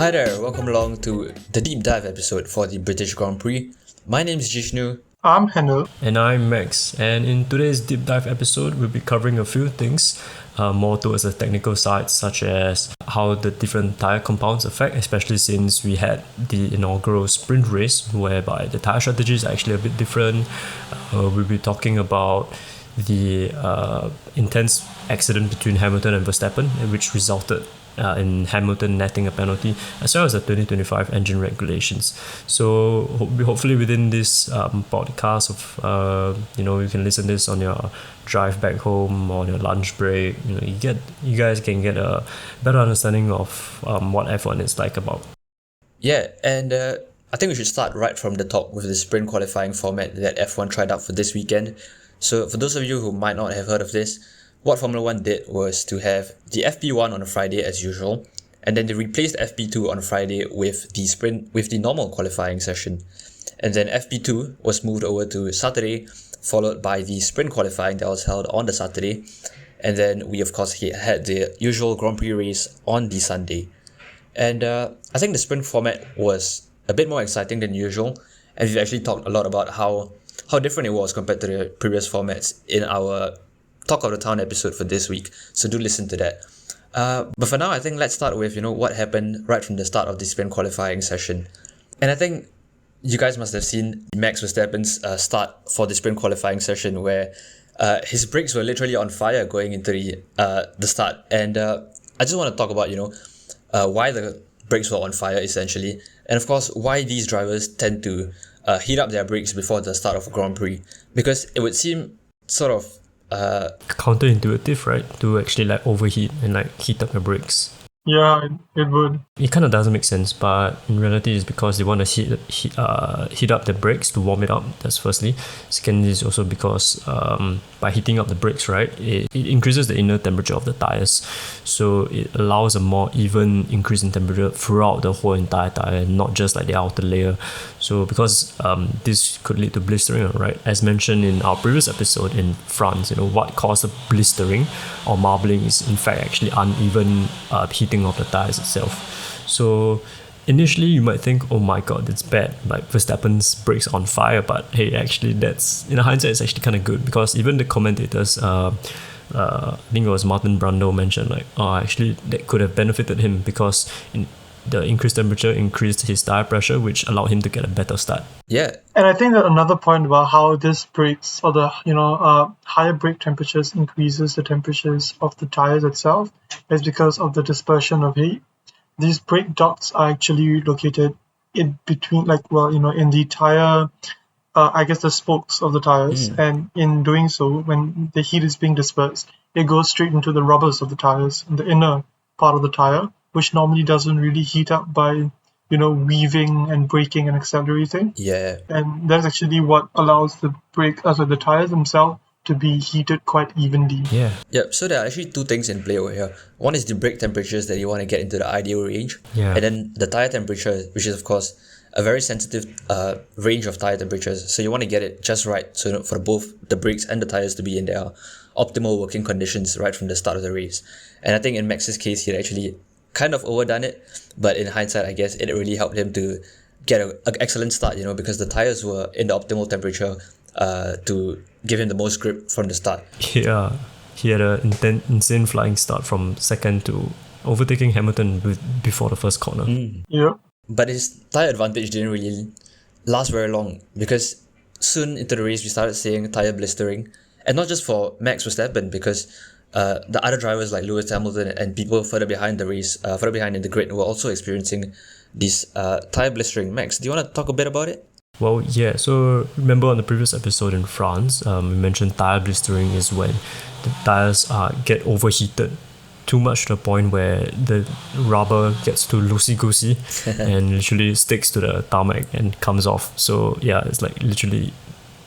Hi there, welcome along to the deep dive episode for the British Grand Prix. My name is Jishnu. I'm Henel. And I'm Max. And in today's deep dive episode, we'll be covering a few things more towards the technical side, such as how the different tyre compounds affect, especially since we had the inaugural sprint race, whereby the tyre strategy is actually a bit different. We'll be talking about the intense accident between Hamilton and Verstappen, which resulted in Hamilton netting a penalty, as well as the 2025 engine regulations. So hopefully within this podcast you can listen to this on your drive back home or on your lunch break. You guys can get a better understanding of what F1 is like about. Yeah, and I think we should start right from the top with the sprint qualifying format that F1 tried out for this weekend. So for those of you who might not have heard of this, what Formula 1 did was to have the FP1 on a Friday as usual, and then they replaced FP2 on a Friday with the normal qualifying session. And then FP2 was moved over to Saturday, followed by the sprint qualifying that was held on the Saturday. And then we of course had the usual Grand Prix race on the Sunday. And I think the sprint format was a bit more exciting than usual, and we've actually talked a lot about how different it was compared to the previous formats in our Talk of the Town episode for this week, so do listen to that. But for now, I think let's start with what happened right from the start of the sprint qualifying session. And I think you guys must have seen Max Verstappen's start for the sprint qualifying session, where his brakes were literally on fire going into the start. And I just want to talk about why the brakes were on fire essentially, and of course why these drivers tend to heat up their brakes before the start of a Grand Prix, because it would seem sort of counterintuitive, right? To actually overheat and heat up your brakes. Yeah, it would. It kind of doesn't make sense, but in reality, it's because they want to heat up the brakes to warm it up. That's firstly. Secondly, is also because by heating up the brakes, right, it increases the inner temperature of the tires, so it allows a more even increase in temperature throughout the whole entire tire, not just the outer layer. So because this could lead to blistering, right? As mentioned in our previous episode in France, what caused the blistering or marbling is in fact actually uneven heating of the tires itself. So initially you might think, oh my god, it's bad, like Verstappen's brakes on fire, but hey, actually that's, in hindsight, it's actually kind of good, because even the commentators, I think it was Martin Brundle, mentioned actually that could have benefited him, because the increased temperature increased his tire pressure, which allowed him to get a better start. Yeah. And I think that another point about how this brakes, or the higher brake temperatures increases the temperatures of the tires itself, is because of the dispersion of heat. These brake ducts are actually located in between, in the tire, the spokes of the tires. And in doing so, when the heat is being dispersed, it goes straight into the rubbers of the tires, in the inner part of the tire, which normally doesn't really heat up by, weaving and braking and accelerating. Yeah. And that's actually what allows the tires themselves to be heated quite evenly. Yeah. Yep. So there are actually two things in play over here. One is the brake temperatures that you want to get into the ideal range. Yeah. And then the tire temperature, which is of course a very sensitive range of tire temperatures. So you want to get it just right, so for both the brakes and the tires to be in their optimal working conditions right from the start of the race. And I think in Max's case, he actually kind of overdone it, but in hindsight, I guess it really helped him to get an excellent start, because the tires were in the optimal temperature to give him the most grip from the start. Yeah, he had an insane flying start from second to overtaking Hamilton before the first corner. Yeah. But his tire advantage didn't really last very long, because soon into the race we started seeing tire blistering, and not just for Max Verstappen, because the other drivers like Lewis Hamilton and people further behind in the grid were also experiencing these tire blistering. Max, do you want to talk a bit about it? Well, yeah, so remember on the previous episode in France, we mentioned tire blistering is when the tires get overheated too much to the point where the rubber gets too loosey-goosey and literally sticks to the tarmac and comes off. So yeah, it's literally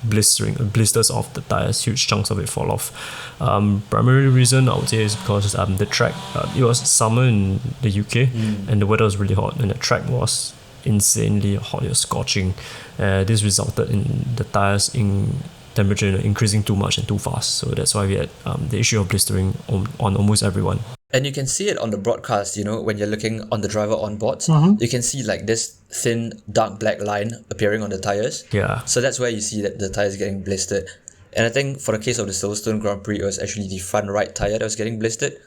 blisters off the tires, huge chunks of it fall off. Primary reason I would say is because the track, it was summer in the UK and the weather was really hot, and the track was insanely hot, it was scorching. This resulted in the tires in temperature increasing too much and too fast, so that's why we had the issue of blistering on almost everyone. And you can see it on the broadcast, when you're looking on the driver onboards, you can see like this thin, dark black line appearing on the tires. Yeah. So that's where you see that the tires getting blistered. And I think for the case of the Silverstone Grand Prix, it was actually the front right tire that was getting blistered.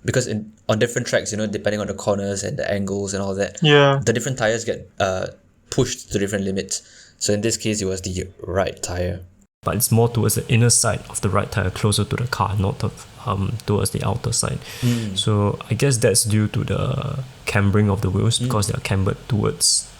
Because on different tracks, depending on the corners and the angles and all that, the different tires get pushed to different limits. So in this case, it was the right tire. But it's more towards the inner side of the right tire, closer to the car, not towards the outer side. So I guess that's due to the cambering of the wheels, because they're cambered towards,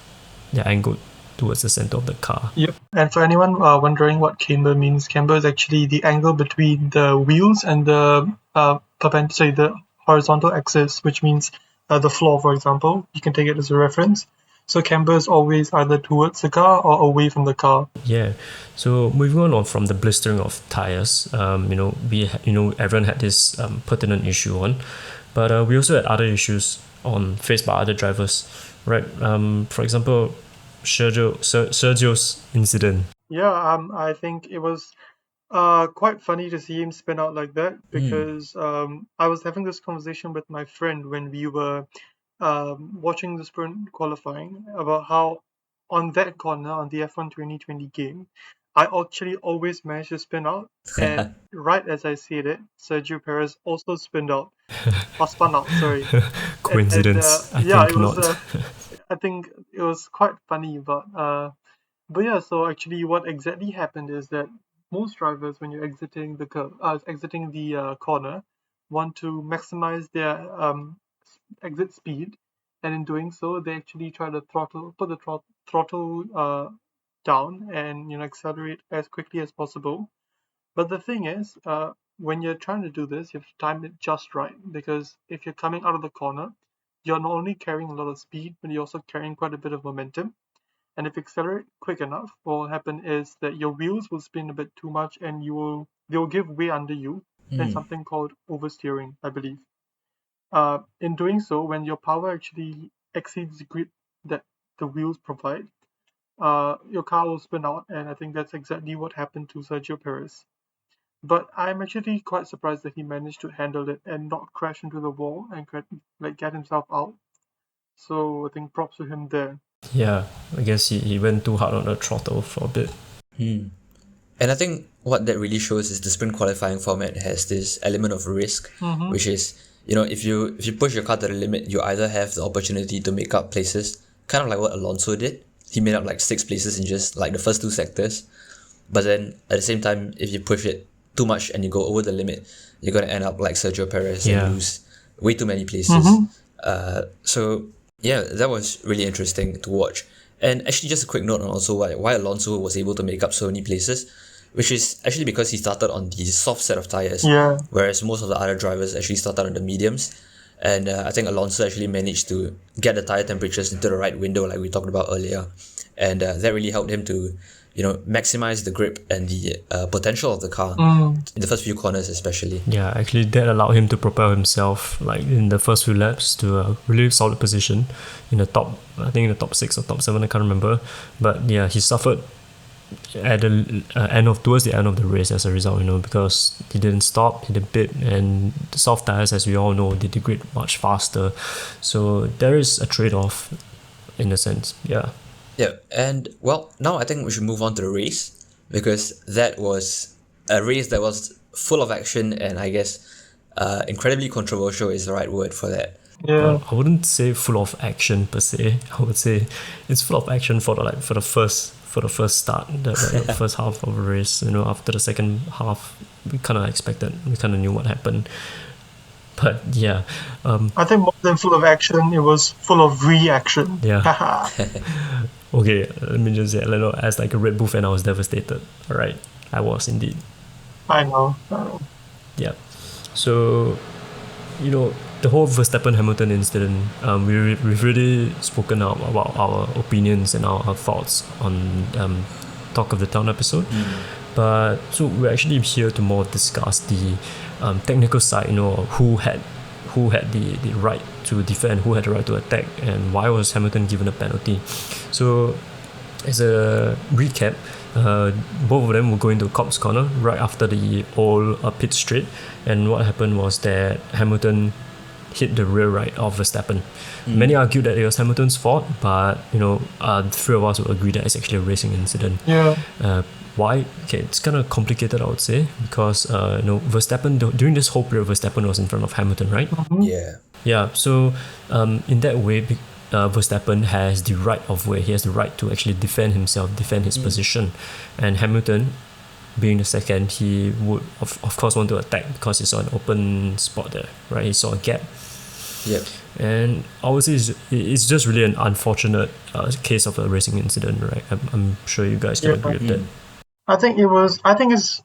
they're angled towards the center of the car. Yep. And for anyone wondering what camber means, camber is actually the angle between the wheels and the the horizontal axis, which means the floor, for example. You can take it as a reference. So camber is always either towards the car or away from the car. Yeah. So moving on from the blistering of tires, everyone had this pertinent issue on, but we also had other issues faced by other drivers, right? For example, Sergio's incident. Yeah. I think it was quite funny to see him spin out like that, because I was having this conversation with my friend when we were watching the sprint qualifying about how on that corner on the F1 2020 game, I actually always managed to spin out, and right as I said it, Sergio Perez also spun out. Sorry. Coincidence? I think not. I think it was quite funny, but yeah. So actually, what exactly happened is that most drivers, when you're exiting the corner, want to maximize their exit speed, and in doing so, they actually try to put the throttle down and accelerate as quickly as possible. But the thing is, when you're trying to do this, you have to time it just right, because if you're coming out of the corner, you're not only carrying a lot of speed, but you're also carrying quite a bit of momentum. And if you accelerate quick enough, what will happen is that your wheels will spin a bit too much, and they will give way under you, and something called oversteering, I believe. In doing so, when your power actually exceeds the grip that the wheels provide, your car will spin out, and I think that's exactly what happened to Sergio Perez. But I'm actually quite surprised that he managed to handle it and not crash into the wall and get himself out. So I think props to him there. Yeah, I guess he went too hard on the throttle for a bit. And I think what that really shows is the sprint qualifying format has this element of risk, which is, if you push your car to the limit, you either have the opportunity to make up places, kind of like what Alonso did. He made up like 6 places in just like the first 2 sectors. But then at the same time, if you push it too much and you go over the limit, you're going to end up like Sergio Perez and lose way too many places. So yeah, that was really interesting to watch. And actually, just a quick note on also why Alonso was able to make up so many places, which is actually because he started on the soft set of tires, whereas most of the other drivers actually started on the mediums. And I think Alonso actually managed to get the tire temperatures into the right window, like we talked about earlier, and that really helped him to maximize the grip and the potential of the car in the first few corners especially. Yeah, actually that allowed him to propel himself like in the first few laps to a really solid position in the top, I think in the top 6 or top 7, I can't remember. But yeah, he suffered at the towards the end of the race as a result, because he didn't stop, he did bit, and the soft tires, as we all know, they degrade much faster. So there is a trade-off in a sense. Yeah, and well, now I think we should move on to the race, because that was a race that was full of action, and I guess incredibly controversial is the right word for that. Yeah, I wouldn't say full of action per se. I would say it's full of action for the first start, the first half of the race. After the second half, we kind of expected, we kind of knew what happened. But yeah, I think more than full of action, it was full of reaction. Yeah. Okay, let me just say, as like a Red Bull fan, I was devastated. All right, I was indeed. I know. Yeah. So, the whole Verstappen-Hamilton incident, we've really spoken out about our opinions and our thoughts on Talk of the Town episode. But so we're actually here to more discuss the technical side, who had the right to defend, who had the right to attack, and why was Hamilton given a penalty. So as a recap, both of them were going to Cops Corner right after the whole pit straight, and what happened was that Hamilton hit the rear right of Verstappen. Many argued that it was Hamilton's fault, but the three of us would agree that it's actually a racing incident. Yeah. Why? Okay, it's kind of complicated, I would say, because Verstappen during this whole period, Verstappen was in front of Hamilton, right? Yeah. So in that way, Verstappen has the right of way. He has the right to actually defend himself, defend his position, and Hamilton, being the second, he would of course want to attack because he saw an open spot there, right? He saw a gap. Yep. And obviously it's just really an unfortunate case of a racing incident, right? I'm sure you guys can agree with that. I think it's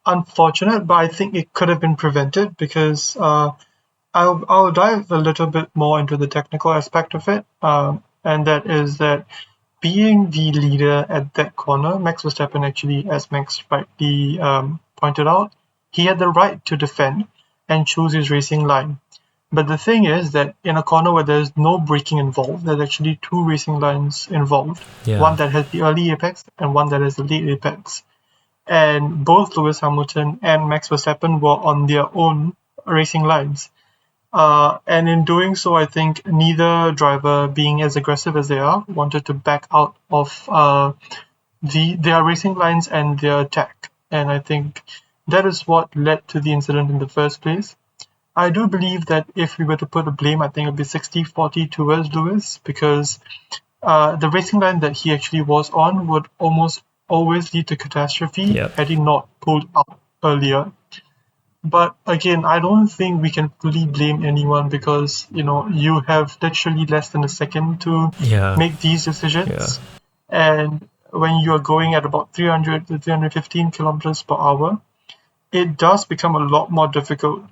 unfortunate, but I think it could have been prevented because I'll dive a little bit more into the technical aspect of it, and that is that being the leader at that corner, Max Verstappen actually, as Max rightly pointed out, he had the right to defend and choose his racing line. But the thing is that in a corner where there's no braking involved, there's actually two racing lines involved. Yeah. One that has the early apex and one that has the late apex. And both Lewis Hamilton and Max Verstappen were on their own racing lines. And in doing so, I think neither driver, being as aggressive as they are, wanted to back out of their racing lines and their attack. And I think that is what led to the incident in the first place. I do believe that if we were to put a blame, I think it would be 60-40 towards Lewis, because the racing line that he actually was on would almost always lead to catastrophe had he not pulled out earlier. But again, I don't think we can fully blame anyone because, you have literally less than a second to make these decisions. And when you are going at about 300 to 315 kilometers per hour, it does become a lot more difficult.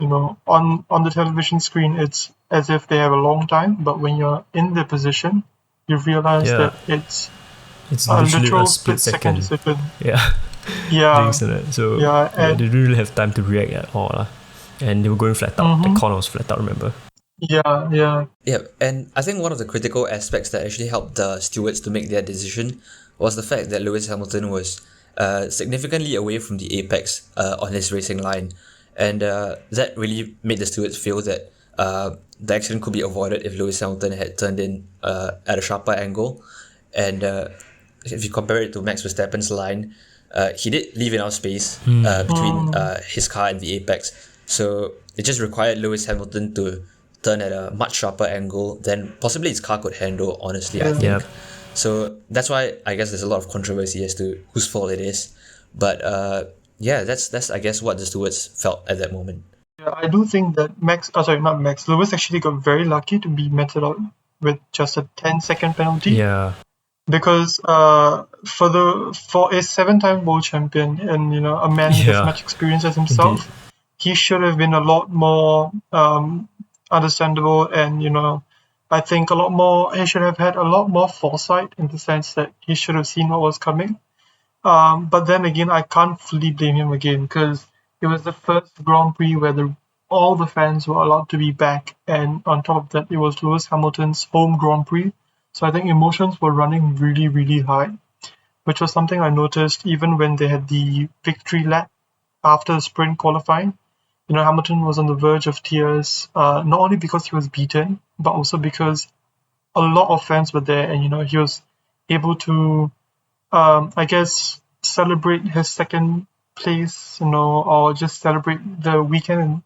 On the television screen, it's as if they have a long time, but when you're in the position, you realize that it's a literal split second decision. So they didn't really have time to react at all. And they were going flat out. The corner was flat out, remember? Yeah, and I think one of the critical aspects that actually helped the stewards to make their decision was the fact that Lewis Hamilton was significantly away from the apex on his racing line, and that really made the stewards feel that the accident could be avoided if Lewis Hamilton had turned in at a sharper angle. And if you compare it to Max Verstappen's line, he did leave enough space between his car and the apex, so it just required Lewis Hamilton to turn at a much sharper angle than possibly his car could handle, honestly, I think. So that's why I guess there's a lot of controversy as to whose fault it is. But that's I guess what the stewards felt at that moment. Yeah, I do think that Lewis actually got very lucky to be meted out with just a 10-second penalty. Yeah. Because for a 7-time world champion and a man with as much experience as himself, he should have been a lot more understandable, and I think he should have had a lot more foresight in the sense that he should have seen what was coming. But then again, I can't fully blame him again because it was the first Grand Prix where all the fans were allowed to be back, and on top of that, it was Lewis Hamilton's home Grand Prix. So I think emotions were running really, really high, which was something I noticed even when they had the victory lap after the sprint qualifying. Hamilton was on the verge of tears, not only because he was beaten, but also because a lot of fans were there, and he was able to, I guess, celebrate his second place, or just celebrate the weekend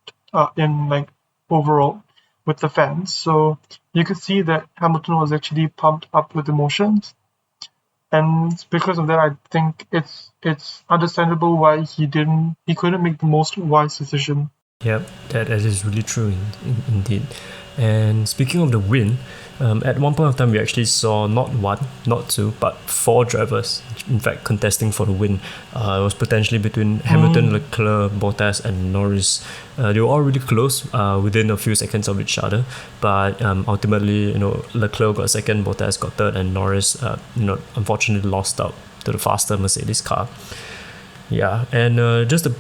in overall with the fans. So you could see that Hamilton was actually pumped up with emotions, and because of that, I think it's understandable why he couldn't make the most wise decision. Yep, that is really true indeed. And speaking of the win, at one point of time we actually saw not one, not two, but 4 drivers, in fact, contesting for the win. It was potentially between Hamilton, Leclerc, Bottas, and Norris. They were all really close, within a few seconds of each other. But ultimately, Leclerc got second, Bottas got third, and Norris, unfortunately lost out to the faster Mercedes car. Yeah, and just a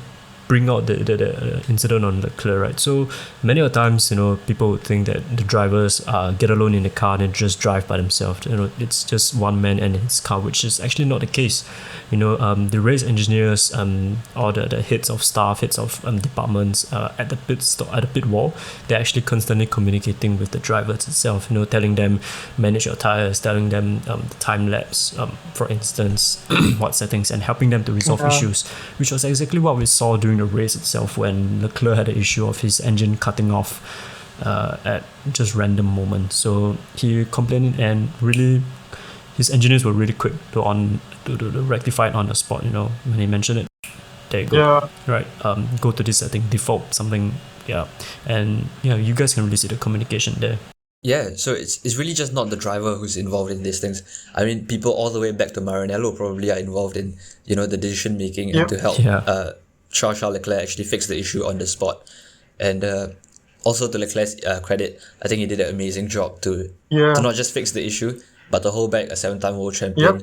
bring out the incident on Leclerc, right? So many of times, people would think that the drivers get alone in the car and just drive by themselves. It's just one man and his car, which is actually not the case. The race engineers, or the heads of staff, heads of departments at the pit wall, they're actually constantly communicating with the drivers itself. Telling them manage your tires, telling them the time lapse, for instance, what settings, and helping them to resolve issues, which was exactly what we saw during the race itself when Leclerc had the issue of his engine cutting off at just random moments. So he complained, and really his engineers were really quick to rectify it on the spot. When he mentioned it, there you go. Right, go to this setting, default something, and you guys can really see the communication there. Yeah, so it's really just not the driver who's involved in these things. I mean, people all the way back to Maranello probably are involved in, the decision making and to help Charles Leclerc actually fix the issue on the spot. And also to Leclerc's credit, I think he did an amazing job to not just fix the issue, but to hold back a 7-time world champion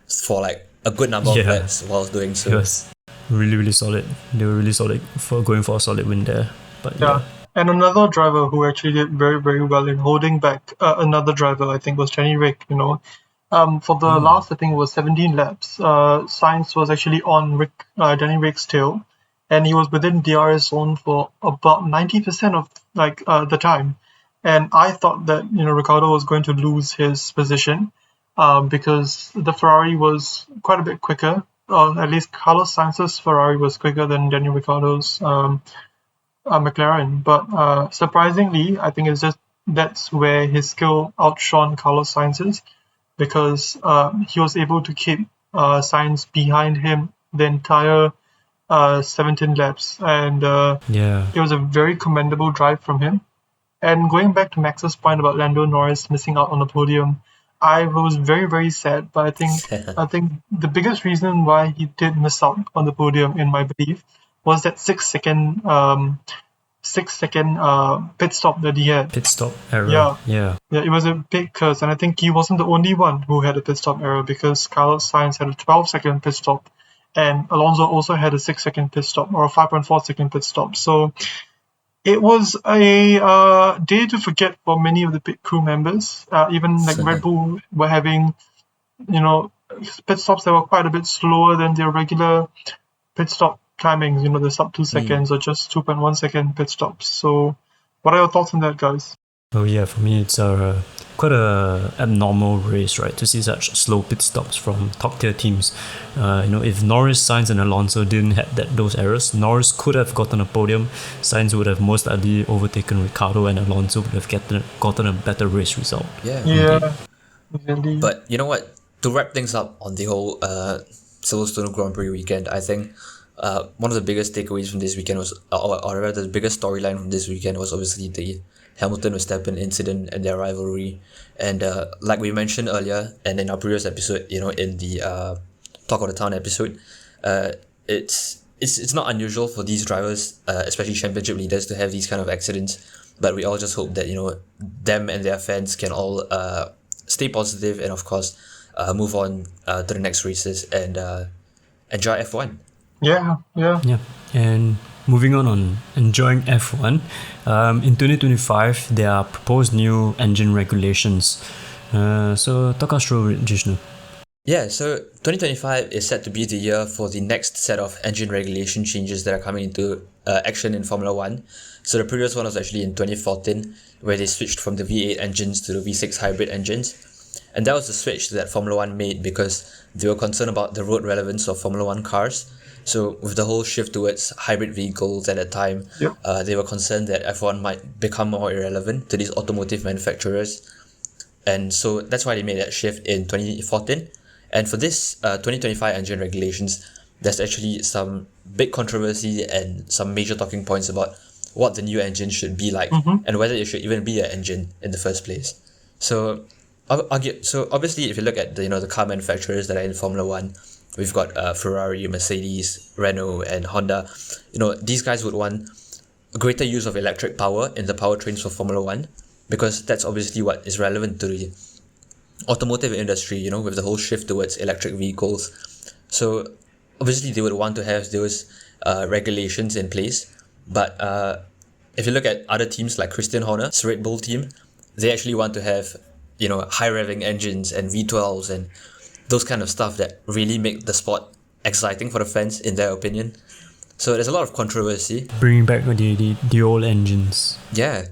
for like a good number of laps while doing so. It was really, really solid. They were really solid for going for a solid win there. But And another driver who actually did very, very well in holding back another driver, I think, was Jenny Rick. For the last, I think it was 17 laps, Sainz was actually on Danny Rick's tail, and he was within DRS zone for about 90% of the time. And I thought that Ricciardo was going to lose his position because the Ferrari was quite a bit quicker. At least Carlos Sainz's Ferrari was quicker than Daniel Ricciardo's McLaren. But surprisingly, I think it's just that's where his skill outshone Carlos Sainz's, because he was able to keep Sainz behind him the entire 17 laps, and it was a very commendable drive from him. And going back to Max's point about Lando Norris missing out on the podium, I was very, very sad. But I think the biggest reason why he did miss out on the podium, in my belief, was that 6 second pit stop that he had. Pit stop error. Yeah, it was a big curse, and I think he wasn't the only one who had a pit stop error, because Carlos Sainz had a 12-second pit stop, and Alonso also had a 6-second pit stop, or a 5.4-second pit stop. So it was a day to forget for many of the pit crew members. Even Red Bull were having, pit stops that were quite a bit slower than their regular pit stop timings, the sub 2 seconds or just 2.1 second pit stops. So what are your thoughts on that, guys? Oh yeah, for me it's quite a abnormal race, right, to see such slow pit stops from top tier teams. If Norris, Sainz and Alonso didn't have those errors, Norris could have gotten a podium, Sainz would have most likely overtaken Ricciardo, and Alonso would have gotten a better race result. Yeah. Indeed. But you know what, to wrap things up on the whole Silverstone Grand Prix weekend, I think one of the biggest takeaways from this weekend was, or rather the biggest storyline from this weekend was obviously the Hamilton-Verstappen incident and their rivalry. And like we mentioned earlier, and in our previous episode, in the Talk of the Town episode, it's not unusual for these drivers, especially championship leaders, to have these kind of accidents. But we all just hope that them and their fans can all stay positive and of course move on to the next races and enjoy F1. Yeah. And moving on enjoying F1, in 2025 there are proposed new engine regulations. So talk us through it, Jishnu. Yeah, so 2025 is set to be the year for the next set of engine regulation changes that are coming into action in Formula 1. So the previous one was actually in 2014, where they switched from the V8 engines to the V6 hybrid engines. And that was the switch that Formula 1 made because they were concerned about the road relevance of Formula 1 cars. So with the whole shift towards hybrid vehicles at that time, they were concerned that F1 might become more irrelevant to these automotive manufacturers. And so that's why they made that shift in 2014. And for this 2025 engine regulations, there's actually some big controversy and some major talking points about what the new engine should be like and whether it should even be an engine in the first place. So obviously, if you look at the car manufacturers that are in Formula 1, we've got Ferrari, Mercedes, Renault, and Honda. These guys would want greater use of electric power in the powertrains for Formula 1 because that's obviously what is relevant to the automotive industry, with the whole shift towards electric vehicles. So obviously they would want to have those regulations in place, but if you look at other teams like Christian Horner's Red Bull team, they actually want to have, you know, high revving engines and V12s and those kind of stuff that really make the sport exciting for the fans, in their opinion. So there's a lot of controversy. Bringing back the old engines. Yeah.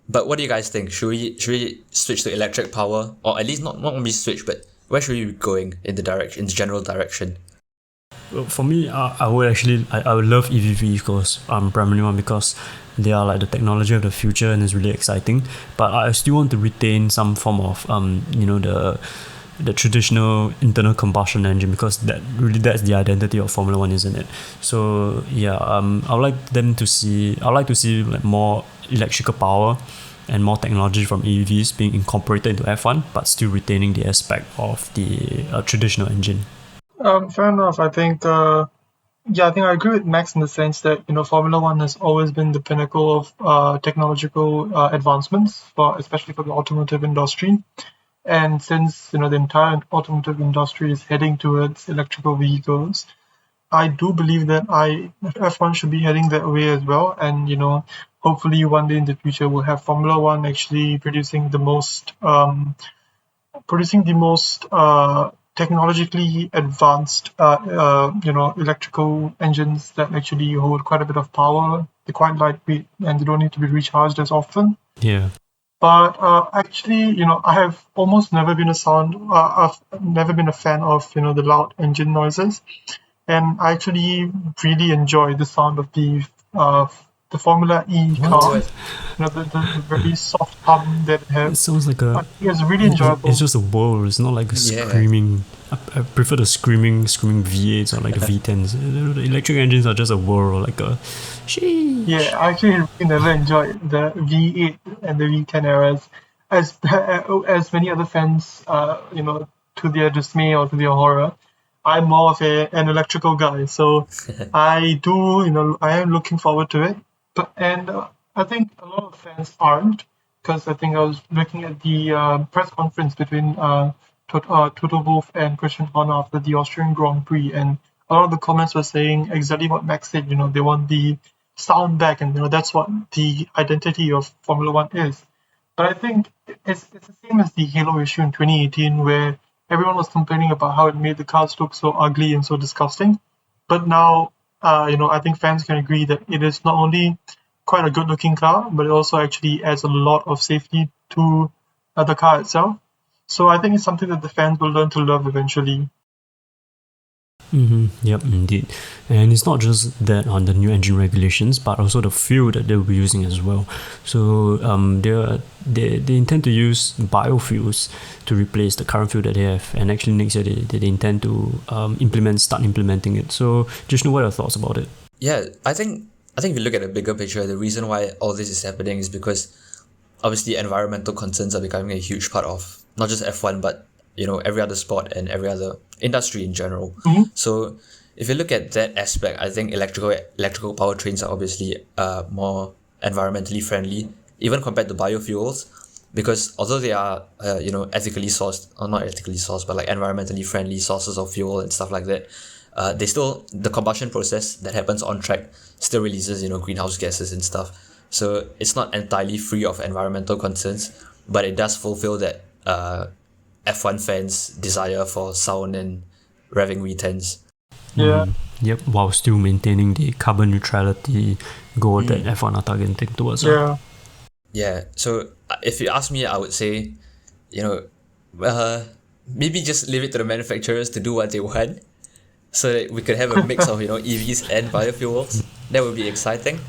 But what do you guys think? Should we switch to electric power, or at least not only switch, but where should we be going in the general direction? Well, for me, I would love EV vehicles, primarily one because they are like the technology of the future and it's really exciting. But I still want to retain some form of the traditional internal combustion engine, because that's the identity of Formula One, isn't it? So yeah, I'd like to see like more electrical power and more technology from EVs being incorporated into F1, but still retaining the aspect of the traditional engine. Fair enough. I think I agree with Max in the sense that, you know, Formula One has always been the pinnacle of technological advancements, especially for the automotive industry. And since, you know, the entire automotive industry is heading towards electrical vehicles, I do believe that F1 should be heading that way as well. And, you know, hopefully one day in the future we'll have Formula One actually producing the most technologically advanced electrical engines that actually hold quite a bit of power. They're quite lightweight and they don't need to be recharged as often. Yeah. But actually, you know, I have almost never been I've never been a fan of, you know, the loud engine noises, and I actually really enjoy the sound of the Formula E car. You know, the very soft hum that it has. It sounds like it's really enjoyable. It's just a whir. It's not like a screaming. I prefer the screaming V8s or like the V10s. The electric engines are just a whir or like a shee. Yeah, I actually really never enjoyed the V8 and the V10 eras as many other fans, you know, to their dismay or to their horror. I'm more of an electrical guy, so I am looking forward to it. I think a lot of fans aren't, because I think I was looking at the press conference between Toto Wolff and Christian Horner after the Austrian Grand Prix, and a lot of the comments were saying exactly what Max said. You know, they want the sound back, and you know that's what the identity of Formula One is. But I think it's the same as the Halo issue in 2018, where everyone was complaining about how it made the cars look so ugly and so disgusting. But now, I think fans can agree that it is not only quite a good-looking car, but it also actually adds a lot of safety to the car itself. So I think it's something that the fans will learn to love eventually. Yep, indeed. And it's not just that on the new engine regulations, but also the fuel that they'll be using as well. So they intend to use biofuels to replace the current fuel that they have, and actually next year they intend to start implementing it. So Jishnu, what are your thoughts about it? Yeah, I think if you look at the bigger picture, the reason why all this is happening is because obviously environmental concerns are becoming a huge part of not just F1 but, you know, every other sport and every other industry in general. So if you look at that aspect, I think electrical powertrains are obviously more environmentally friendly, even compared to biofuels, because although they are ethically sourced, or not ethically sourced, but like environmentally friendly sources of fuel and stuff like that, the combustion process that happens on track still releases, you know, greenhouse gases and stuff. So it's not entirely free of environmental concerns, but it does fulfill that F1 fans' desire for sound and revving V10s. Yeah. Yep, while still maintaining the carbon neutrality goal that F1 are targeting towards. Yeah. So if you ask me, I would say, you know, maybe just leave it to the manufacturers to do what they want, so that we could have a mix of, you know, EVs and biofuels. That would be exciting.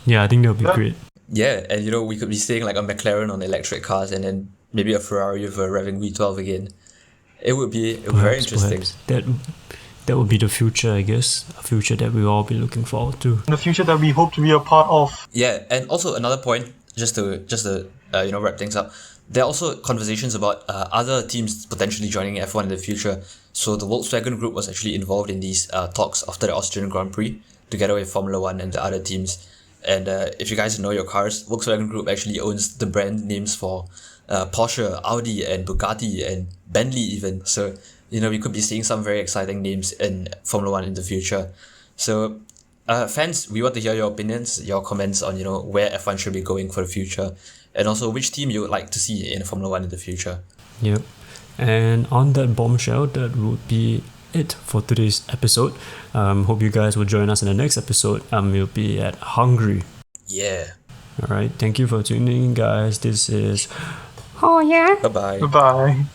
Yeah, I think that would be great. Yeah, and you know, we could be seeing like a McLaren on electric cars, and then maybe a Ferrari with a revving V12 again. It would be very interesting. Perhaps. That would be the future, I guess. A future that we all be looking forward to. The future that we hope to be a part of. Yeah, and also another point, just to wrap things up. There are also conversations about other teams potentially joining F1 in the future. So the Volkswagen Group was actually involved in these talks after the Austrian Grand Prix, together with Formula One and the other teams. And if you guys know your cars, Volkswagen Group actually owns the brand names for Porsche, Audi, and Bugatti, and Bentley even. So we could be seeing some very exciting names in Formula One in the future. So, fans, we want to hear your opinions, your comments on, where F1 should be going for the future, and also which team you would like to see in Formula One in the future. Yep. And on that bombshell, that would be it for today's episode. Hope you guys will join us in the next episode. We'll be at Hungary. Yeah. All right. Thank you for tuning in, guys. This is... Oh, yeah. Bye-bye. Goodbye.